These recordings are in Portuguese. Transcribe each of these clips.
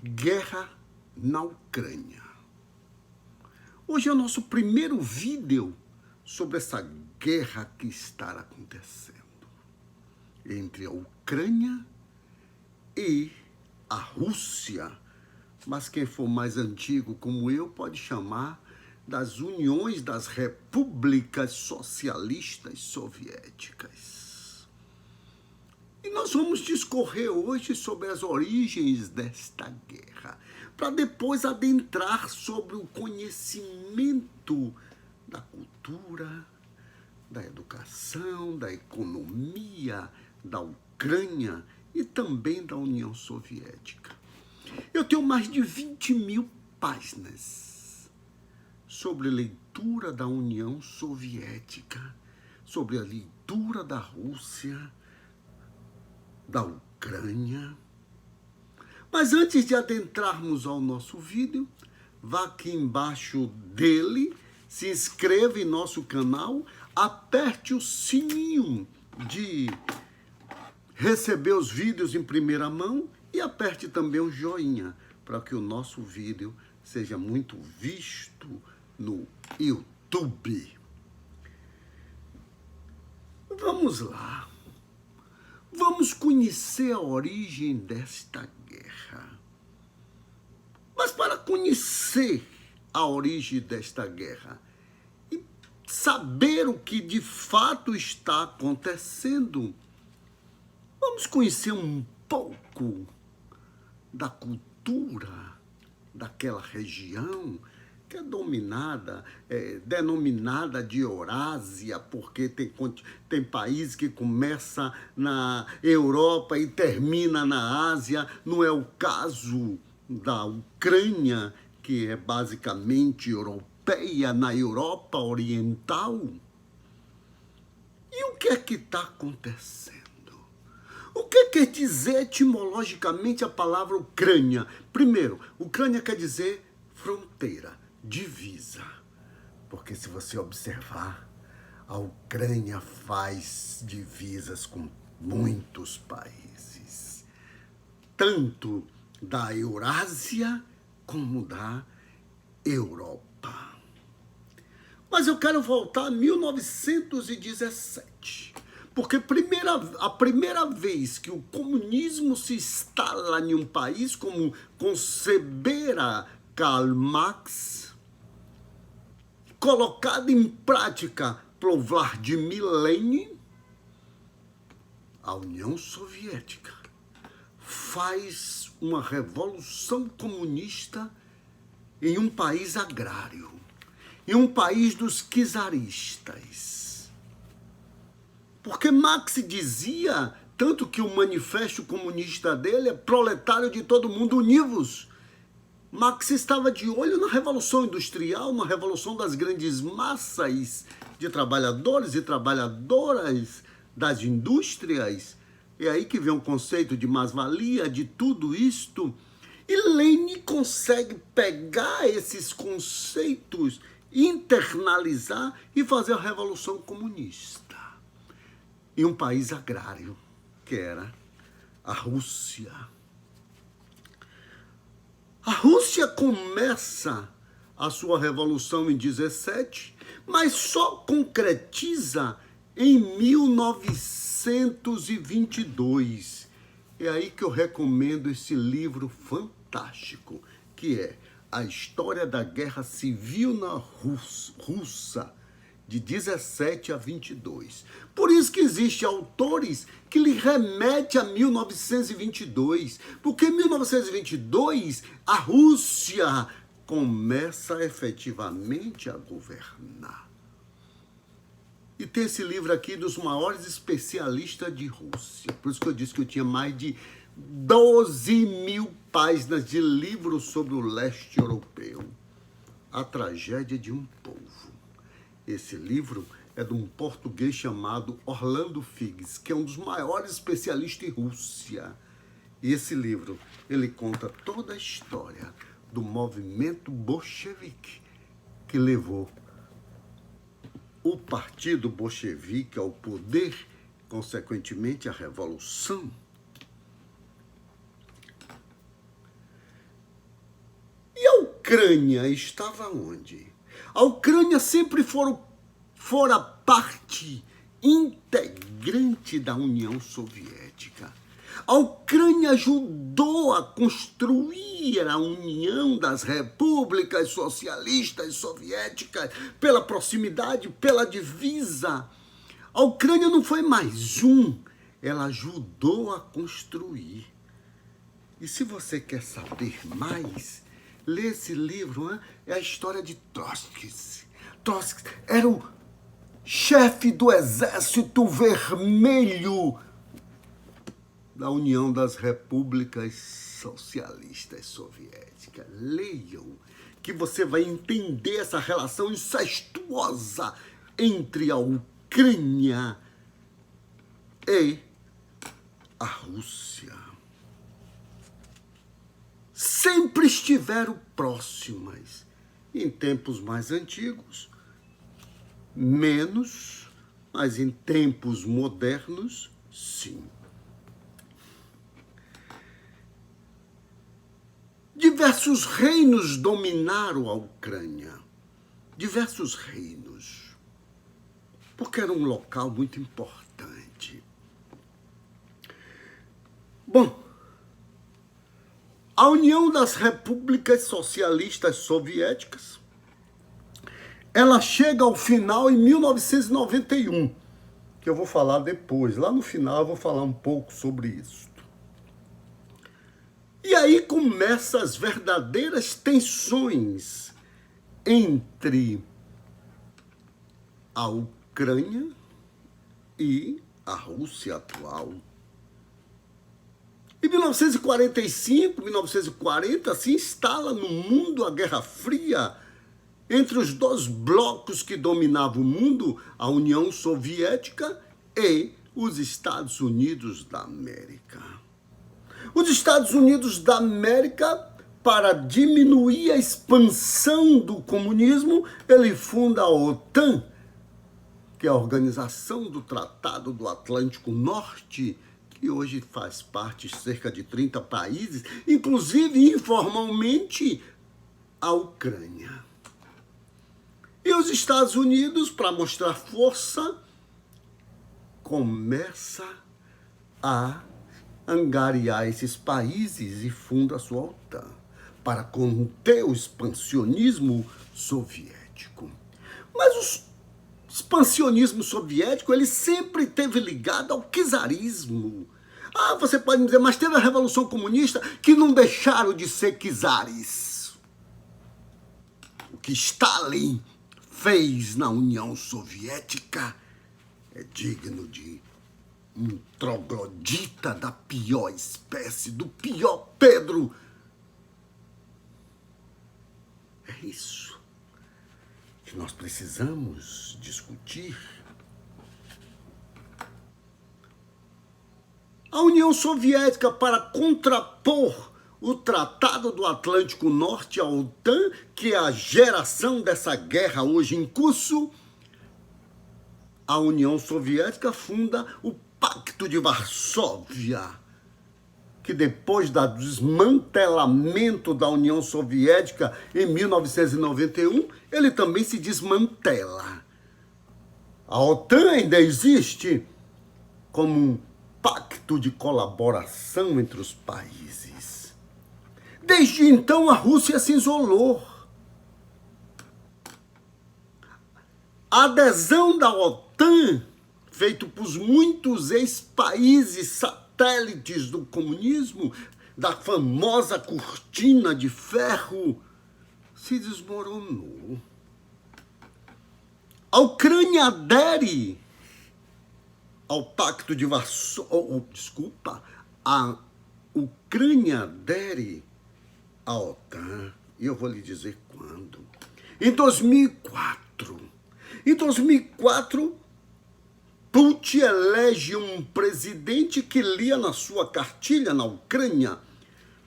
Guerra na Ucrânia. Hoje é o nosso primeiro vídeo sobre essa guerra que está acontecendo entre a Ucrânia e a Rússia. Mas quem for mais antigo como eu pode chamar das uniões das repúblicas socialistas soviéticas. E nós vamos discorrer hoje sobre as origens desta guerra, para depois adentrar sobre o conhecimento da cultura, da educação, da economia da Ucrânia e também da União Soviética. Eu tenho mais de 20.000 páginas sobre leitura da União Soviética, sobre a leitura da Rússia, da Ucrânia. Mas antes de adentrarmos ao nosso vídeo, vá aqui embaixo dele, se inscreva em nosso canal, aperte o sininho de receber os vídeos em primeira mão e aperte também o joinha para que o nosso vídeo seja muito visto no YouTube. Vamos lá. Vamos conhecer a origem desta guerra. Mas para conhecer a origem desta guerra e saber o que de fato está acontecendo, vamos conhecer um pouco da cultura daquela região que é denominada de Eurásia, porque tem país que começa na Europa e termina na Ásia. Não é o caso da Ucrânia, que é basicamente europeia, na Europa Oriental. E o que é que está acontecendo? O que quer dizer etimologicamente a palavra Ucrânia? Primeiro, Ucrânia quer dizer fronteira, divisa. Porque se você observar, a Ucrânia faz divisas com muitos países, tanto da Eurásia como da Europa. Mas eu quero voltar a 1917. Porque a primeira vez que o comunismo se instala em um país, como concebera Karl Marx, colocado em prática por Vladimir Lenin, a União Soviética faz uma revolução comunista em um país agrário, em um país dos czaristas. Porque Marx dizia, tanto que o manifesto comunista dele é proletário de todo mundo, univos. Marx estava de olho na Revolução Industrial, na revolução das grandes massas de trabalhadores e trabalhadoras das indústrias. É aí que vem o conceito de mais-valia, de tudo isto. E Lenin consegue pegar esses conceitos, internalizar e fazer a Revolução Comunista em um país agrário, que era a Rússia. A Rússia começa a sua revolução em 17, mas só concretiza em 1922. É aí que eu recomendo esse livro fantástico, que é A História da Guerra Civil na Rússia, de 17 a 22. Por isso que existem autores que lhe remetem a 1922, porque em 1922 a Rússia começa efetivamente a governar. E tem esse livro aqui dos maiores especialistas de Rússia. Por isso que eu disse que eu tinha mais de 12.000 páginas de livros sobre o leste europeu. A tragédia de um povo. Esse livro é de um português chamado Orlando Figes, que é um dos maiores especialistas em Rússia. E esse livro, ele conta toda a história do movimento bolchevique que levou o partido bolchevique ao poder, consequentemente a revolução. Ucrânia estava onde? A Ucrânia sempre fora parte integrante da União Soviética. A Ucrânia ajudou a construir a União das Repúblicas Socialistas Soviéticas pela proximidade, pela divisa. A Ucrânia não foi mais ela ajudou a construir. E se você quer saber mais, lê esse livro, hein? É a história de Trotsky. Trotsky era o chefe do Exército Vermelho da União das Repúblicas Socialistas Soviéticas. Leiam, que você vai entender essa relação incestuosa entre a Ucrânia e a Rússia. Sempre estiveram próximas. Em tempos mais antigos, menos, mas em tempos modernos, sim. Diversos reinos dominaram a Ucrânia. Diversos reinos. Porque era um local muito importante. Bom, a União das Repúblicas Socialistas Soviéticas, ela chega ao final em 1991, que eu vou falar depois. Lá no final eu vou falar um pouco sobre isso. E aí começam as verdadeiras tensões entre a Ucrânia e a Rússia atual. Em 1945, 1940, se instala no mundo a Guerra Fria entre os dois blocos que dominavam o mundo, a União Soviética e os Estados Unidos da América. Os Estados Unidos da América, para diminuir a expansão do comunismo, ele funda a OTAN, que é a Organização do Tratado do Atlântico Norte, que hoje faz parte de cerca de 30 países, inclusive informalmente a Ucrânia. E os Estados Unidos, para mostrar força, começa a angariar esses países e funda a sua OTAN, para conter o expansionismo soviético. Mas o expansionismo soviético, ele sempre esteve ligado ao czarismo. Ah, você pode me dizer, mas teve a Revolução Comunista que não deixaram de ser czares. O que Stalin fez na União Soviética é digno de um troglodita da pior espécie, do pior Pedro. É isso que nós precisamos discutir. A União Soviética, para contrapor o Tratado do Atlântico Norte, a OTAN, que é a geração dessa guerra hoje em curso, a União Soviética funda o Pacto de Varsóvia, que depois do desmantelamento da União Soviética em 1991, ele também se desmantela. A OTAN ainda existe como um pacto de colaboração entre os países. Desde então, a Rússia se isolou. A adesão da OTAN, feito por muitos ex-países satélites do comunismo, da famosa cortina de ferro, se desmoronou. A Ucrânia adere ao Pacto de Varsóvia, a Ucrânia adere à OTAN, e eu vou lhe dizer quando. Em 2004. Em 2004, Putin elege um presidente que lia na sua cartilha na Ucrânia,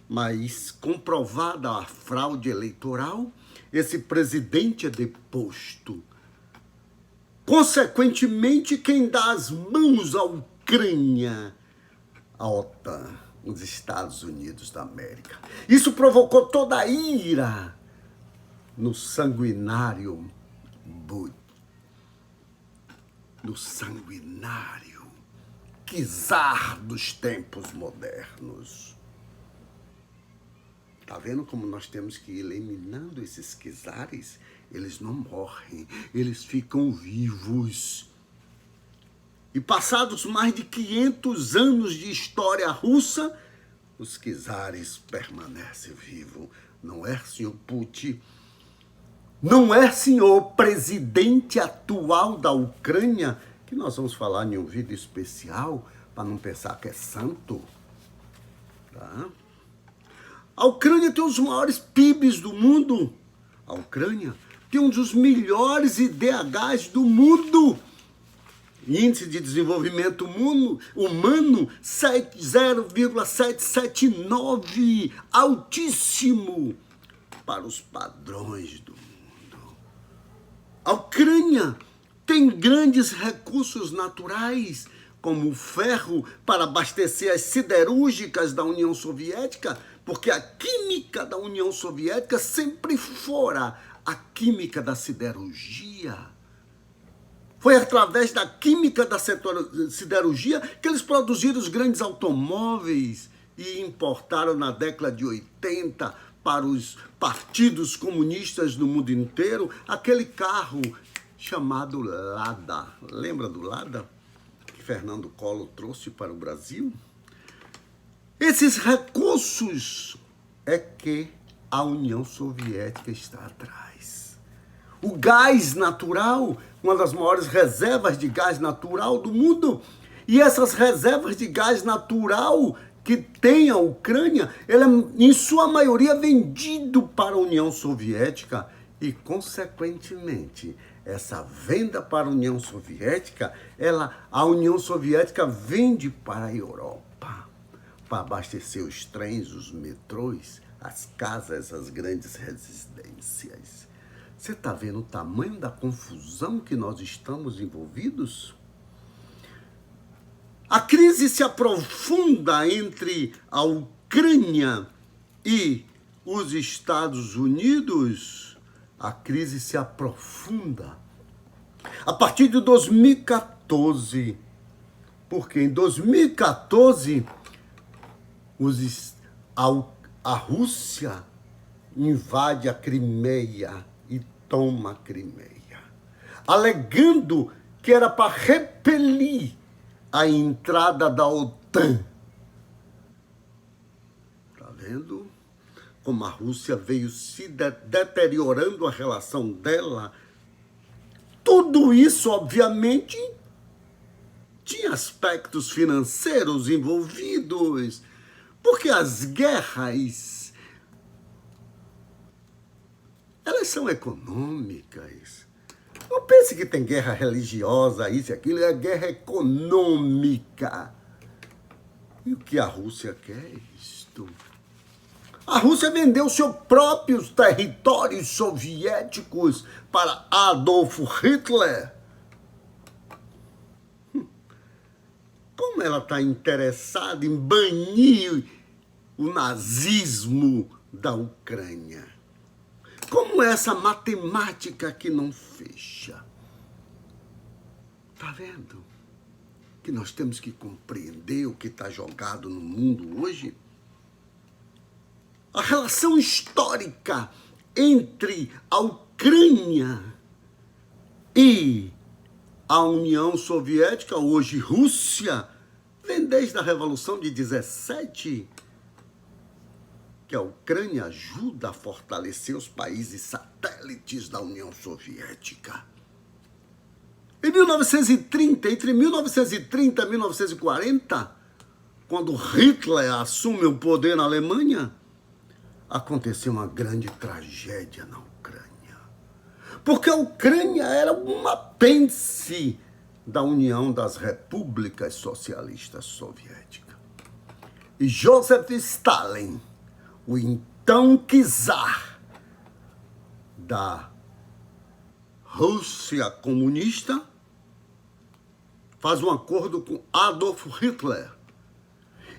mas comprovada a fraude eleitoral, esse presidente é deposto. Consequentemente, quem dá as mãos à Ucrânia? A OTAN, os Estados Unidos da América. Isso provocou toda a ira no sanguinário no sanguinário czar dos tempos modernos. Tá vendo como nós temos que ir eliminando esses czares? Eles não morrem, eles ficam vivos. E passados mais de 500 anos de história russa, os czares permanecem vivos. Não é, senhor Putin? Não é, senhor presidente atual da Ucrânia, que nós vamos falar em um vídeo especial, para não pensar que é santo. Tá? A Ucrânia tem os maiores PIBs do mundo. A Ucrânia tem um dos melhores IDHs do mundo. Índice de Desenvolvimento Humano 0,779, altíssimo para os padrões do mundo. A Ucrânia tem grandes recursos naturais, como o ferro, para abastecer as siderúrgicas da União Soviética, porque a química da União Soviética sempre fora a química da siderurgia. Foi através da química da siderurgia que eles produziram os grandes automóveis e importaram na década de 80 para os partidos comunistas do mundo inteiro aquele carro chamado Lada. Lembra do Lada? Que Fernando Collor trouxe para o Brasil? Esses recursos é que a União Soviética está atrás. O gás natural, uma das maiores reservas de gás natural do mundo, e essas reservas de gás natural que tem a Ucrânia, ela é, em sua maioria, vendido para a União Soviética e, consequentemente, essa venda para a União Soviética, a União Soviética vende para a Europa, para abastecer os trens, os metrôs, as casas, as grandes residências. Você está vendo o tamanho da confusão que nós estamos envolvidos? A crise se aprofunda entre a Ucrânia e os Estados Unidos. A crise se aprofunda a partir de 2014, porque em 2014 a Rússia invade a Crimeia e toma a Crimeia, alegando que era para repelir a entrada da OTAN. Está vendo como a Rússia veio se deteriorando a relação dela? Tudo isso, obviamente, tinha aspectos financeiros envolvidos, porque as guerras, elas são econômicas. Não pense que tem guerra religiosa, isso e aquilo, é guerra econômica. E o que a Rússia quer é isto. A Rússia vendeu seus próprios territórios soviéticos para Adolf Hitler. Como ela está interessada em banir o nazismo da Ucrânia? Como essa matemática que não fecha? Está vendo? Que nós temos que compreender o que está jogado no mundo hoje. A relação histórica entre a Ucrânia e a União Soviética, hoje Rússia, vem desde a Revolução de 17, que a Ucrânia ajuda a fortalecer os países satélites da União Soviética. Em 1930, entre 1930 e 1940, quando Hitler assume o poder na Alemanha, aconteceu uma grande tragédia na Ucrânia. Porque a Ucrânia era um apêndice da União das Repúblicas Socialistas Soviéticas. E Joseph Stalin, o então czar da Rússia comunista, faz um acordo com Adolf Hitler.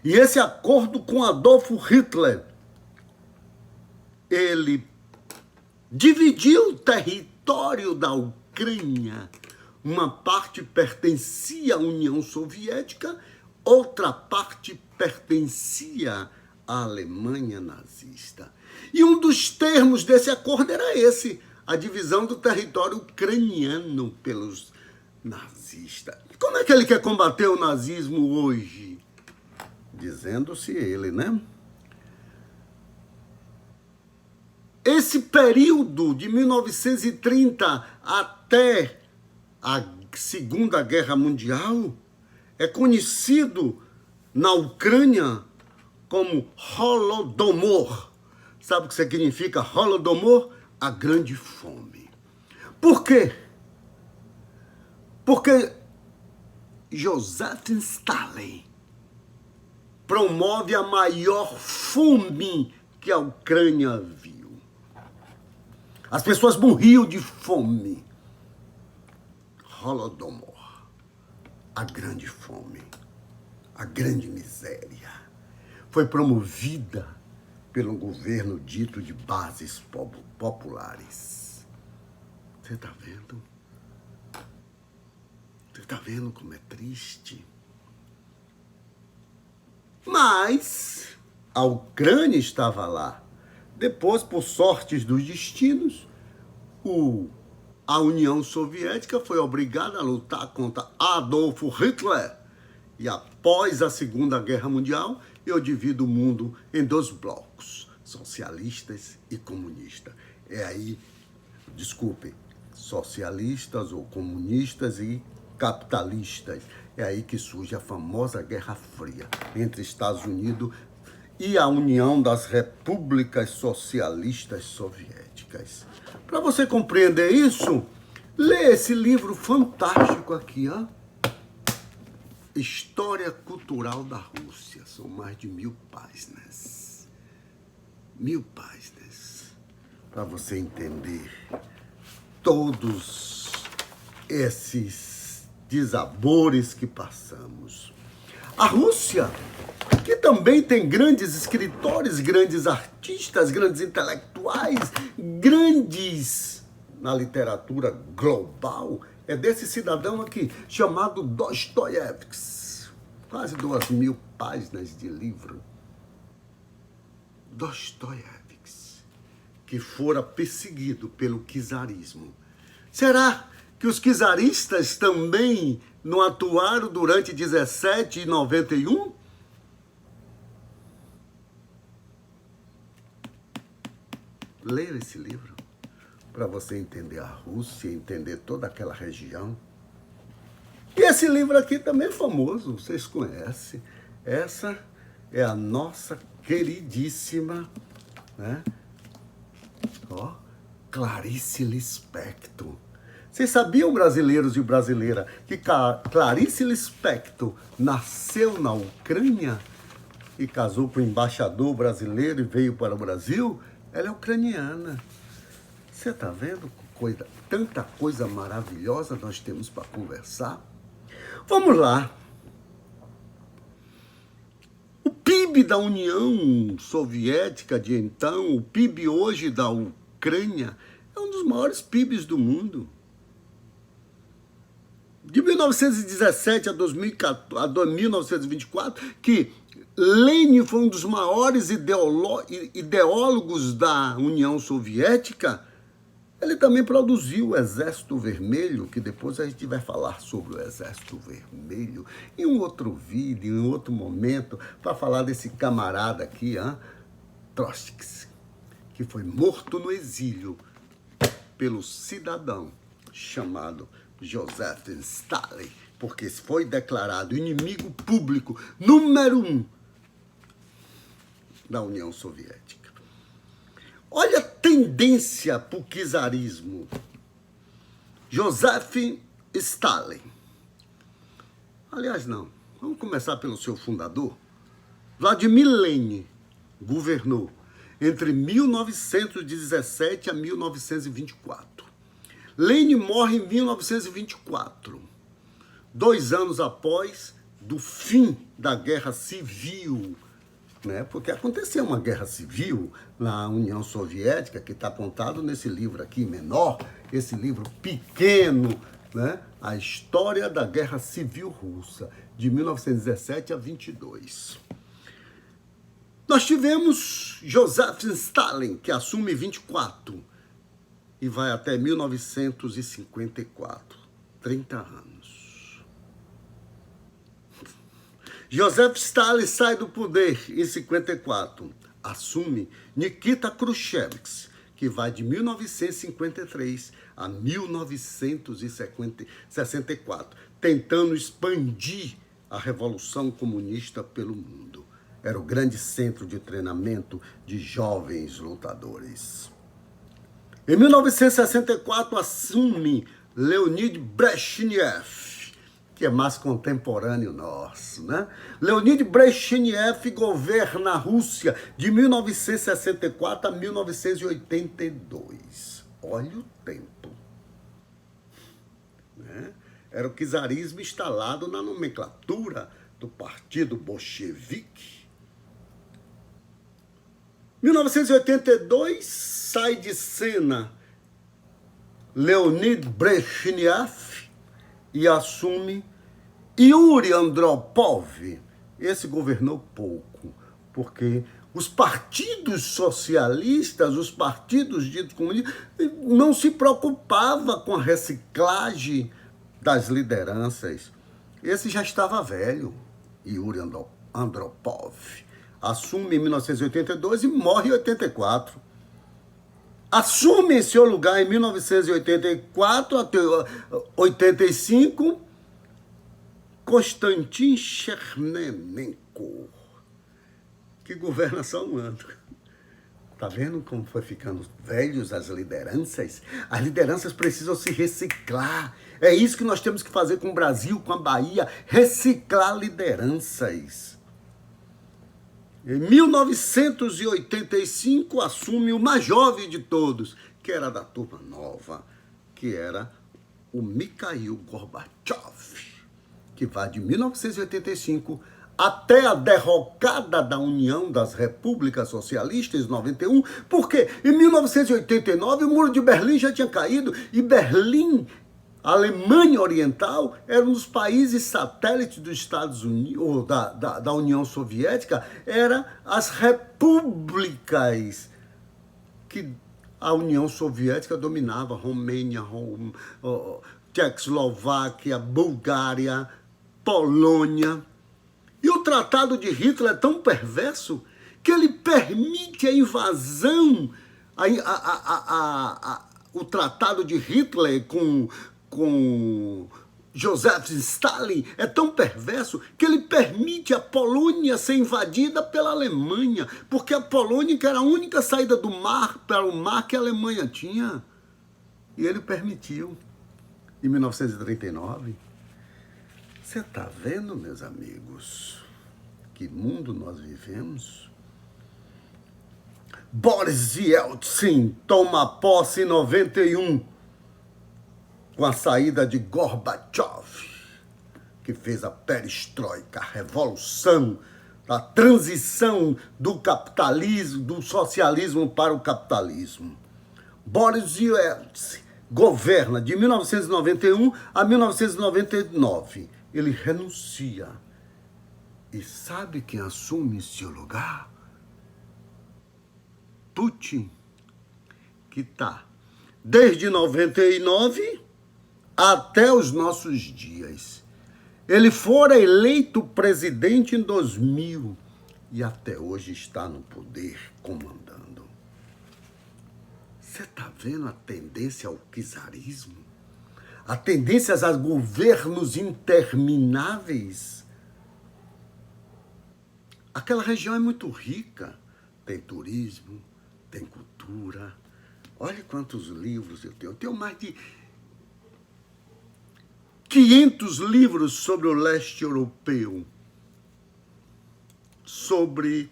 E esse acordo com Adolf Hitler, ele dividiu o território da Ucrânia. Uma parte pertencia à União Soviética, outra parte pertencia à Alemanha nazista. E um dos termos desse acordo era esse, a divisão do território ucraniano pelos nazistas. Como é que ele quer combater o nazismo hoje? Dizendo-se ele, né? Esse período de 1930 até a Segunda Guerra Mundial é conhecido na Ucrânia como Holodomor. Sabe o que significa Holodomor? A grande fome. Por quê? Porque Joseph Stalin promove a maior fome que a Ucrânia viu. As pessoas morriam de fome. Holodomor, a grande fome, a grande miséria, foi promovida pelo governo dito de bases populares. Você está vendo? Você está vendo como é triste? Mas a Ucrânia estava lá. Depois, por sortes dos destinos, a União Soviética foi obrigada a lutar contra Adolf Hitler. E após a Segunda Guerra Mundial, eu divido o mundo em dois blocos, socialistas e comunistas. É aí, desculpem, socialistas ou comunistas e capitalistas. É aí que surge a famosa Guerra Fria entre Estados Unidos e a União das Repúblicas Socialistas Soviéticas. Para você compreender isso, lê esse livro fantástico aqui, ó. História Cultural da Rússia. São mais de 1000 páginas. 1000 páginas. Para você entender todos esses desabores que passamos. A Rússia, que também tem grandes escritores, grandes artistas, grandes intelectuais, grandes na literatura global, é desse cidadão aqui, chamado Dostoiévski. Quase 2000 páginas de livro. Dostoiévski, que fora perseguido pelo czarismo. Será que os czaristas também não atuaram durante 17 e 91? Leia esse livro para você entender a Rússia, entender toda aquela região. E esse livro aqui também é famoso, vocês conhecem. Essa é a nossa queridíssima, né? Ó, Clarice Lispector. Vocês sabiam, brasileiros e brasileiras, que Clarice Lispector nasceu na Ucrânia e casou com um embaixador brasileiro e veio para o Brasil? Ela é ucraniana. Você está vendo tanta coisa maravilhosa nós temos para conversar? Vamos lá. O PIB da União Soviética de então, o PIB hoje da Ucrânia, é um dos maiores PIBs do mundo. De 1917 a 1924, que Lenin foi um dos maiores ideólogos da União Soviética, ele também produziu o Exército Vermelho, que depois a gente vai falar sobre o Exército Vermelho em um outro vídeo, em um outro momento, para falar desse camarada aqui, Trotsky, que foi morto no exílio pelo cidadão chamado Joseph Stalin, porque foi declarado inimigo público número 1 da União Soviética. Olha a tendência para o czarismo. Joseph Stalin. Aliás, não. Vamos começar pelo seu fundador. Vladimir Lenin governou entre 1917 a 1924. Lenin morre em 1924, 2 anos após do fim da Guerra Civil né? Porque aconteceu uma guerra civil na União Soviética, que está contado nesse livro aqui menor, esse livro pequeno, né? A História da Guerra Civil Russa, de 1917 a 22. Nós tivemos Joseph Stalin, que assume 24 e vai até 1954, 30 anos. Joseph Stalin sai do poder em 54, assume Nikita Khrushchev, que vai de 1953 a 1964, tentando expandir a Revolução Comunista pelo mundo. Era o grande centro de treinamento de jovens lutadores. Em 1964, assume Leonid Brezhnev, que é mais contemporâneo nosso, né? Leonid Brezhnev governa a Rússia de 1964 a 1982. Olha o tempo. Né? Era o czarismo instalado na nomenclatura do Partido Bolchevique. 1982, sai de cena Leonid Brezhnev e assume Yuri Andropov. Esse governou pouco, porque os partidos socialistas, os partidos ditos comunistas, não se preocupavam com a reciclagem das lideranças. Esse já estava velho, Yuri Andropov. Assume em 1982 e morre em 84. Assume em seu lugar em 1984 até 85 Konstantin Chernenko, que governa só um ano. Tá vendo como foi ficando velhos as lideranças? As lideranças precisam se reciclar. É isso que nós temos que fazer com o Brasil, com a Bahia, reciclar lideranças. Em 1985, assume o mais jovem de todos, que era da turma nova, que era o Mikhail Gorbachev, que vai de 1985 até a derrocada da União das Repúblicas Socialistas, em 91, porque em 1989 o Muro de Berlim já tinha caído e Berlim, a Alemanha Oriental, era um dos países satélites dos Estados Unidos, ou da União Soviética, era as repúblicas que a União Soviética dominava, Romênia, Tchecoslováquia, Bulgária, Polônia. E o Tratado de Hitler é tão perverso que ele permite a invasão, o Tratado de Hitler com Joseph Stalin é tão perverso que ele permite a Polônia ser invadida pela Alemanha, porque a Polônia que era a única saída do mar para o mar que a Alemanha tinha. E ele permitiu, em 1939. Você está vendo, meus amigos, que mundo nós vivemos? Boris Yeltsin toma posse em 91, com a saída de Gorbachev, que fez a perestroika, a revolução, a transição do capitalismo, do socialismo para o capitalismo. Boris Yeltsin governa de 1991 a 1999. Ele renuncia. E sabe quem assume seu lugar? Putin, que está desde 99 até os nossos dias. Ele fora eleito presidente em 2000 e até hoje está no poder comandando. Você está vendo a tendência ao czarismo? A tendência a governos intermináveis? Aquela região é muito rica. Tem turismo, tem cultura. Olha quantos livros eu tenho. Eu tenho mais de 500 livros sobre o leste europeu, sobre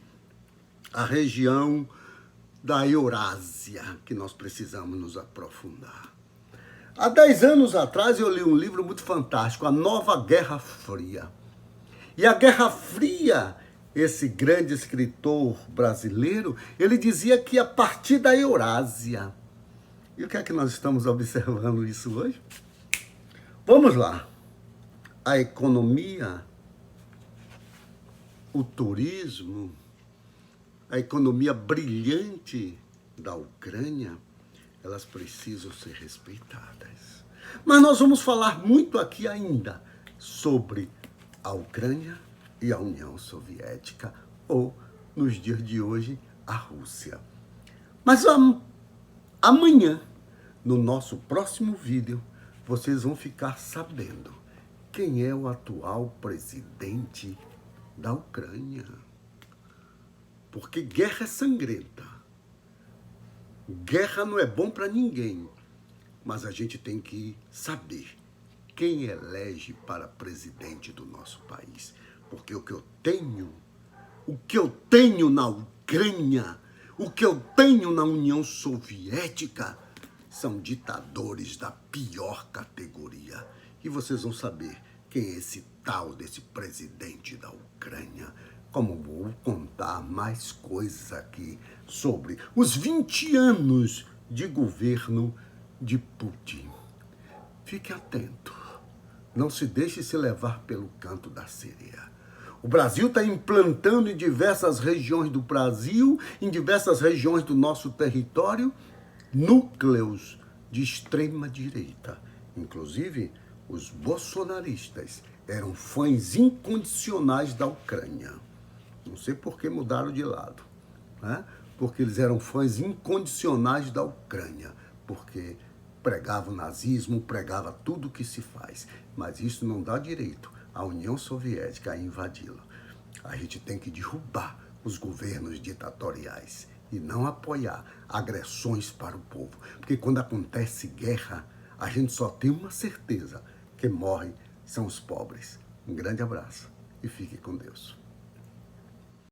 a região da Eurásia, que nós precisamos nos aprofundar. Há 10 anos atrás eu li um livro muito fantástico, A Nova Guerra Fria. E a Guerra Fria esse grande escritor brasileiro, ele dizia que a partir da Eurásia. E o que é que nós estamos observando isso hoje? Vamos lá. A economia, o turismo, a economia brilhante da Ucrânia, elas precisam ser respeitadas. Mas nós vamos falar muito aqui ainda sobre a Ucrânia e a União Soviética, ou, nos dias de hoje, a Rússia. Mas amanhã, no nosso próximo vídeo, vocês vão ficar sabendo quem é o atual presidente da Ucrânia. Porque guerra é sangrenta. Guerra não é bom para ninguém. Mas a gente tem que saber quem elege para presidente do nosso país. Porque o que eu tenho na Ucrânia, o que eu tenho na União Soviética, são ditadores da pior categoria. E vocês vão saber quem é esse tal desse presidente da Ucrânia. Como vou contar mais coisas aqui sobre os 20 anos de governo de Putin. Fique atento. Não se deixe se levar pelo canto da sereia. O Brasil está implantando em diversas regiões do Brasil, em diversas regiões do nosso território, núcleos de extrema direita. Inclusive, os bolsonaristas eram fãs incondicionais da Ucrânia. Não sei por que mudaram de lado, né? Porque eles eram fãs incondicionais da Ucrânia, porque pregava o nazismo, pregava tudo o que se faz. Mas isso não dá direito à União Soviética a invadi-la. A gente tem que derrubar os governos ditatoriais e não apoiar agressões para o povo. Porque quando acontece guerra, a gente só tem uma certeza, que morrem são os pobres. Um grande abraço e fique com Deus.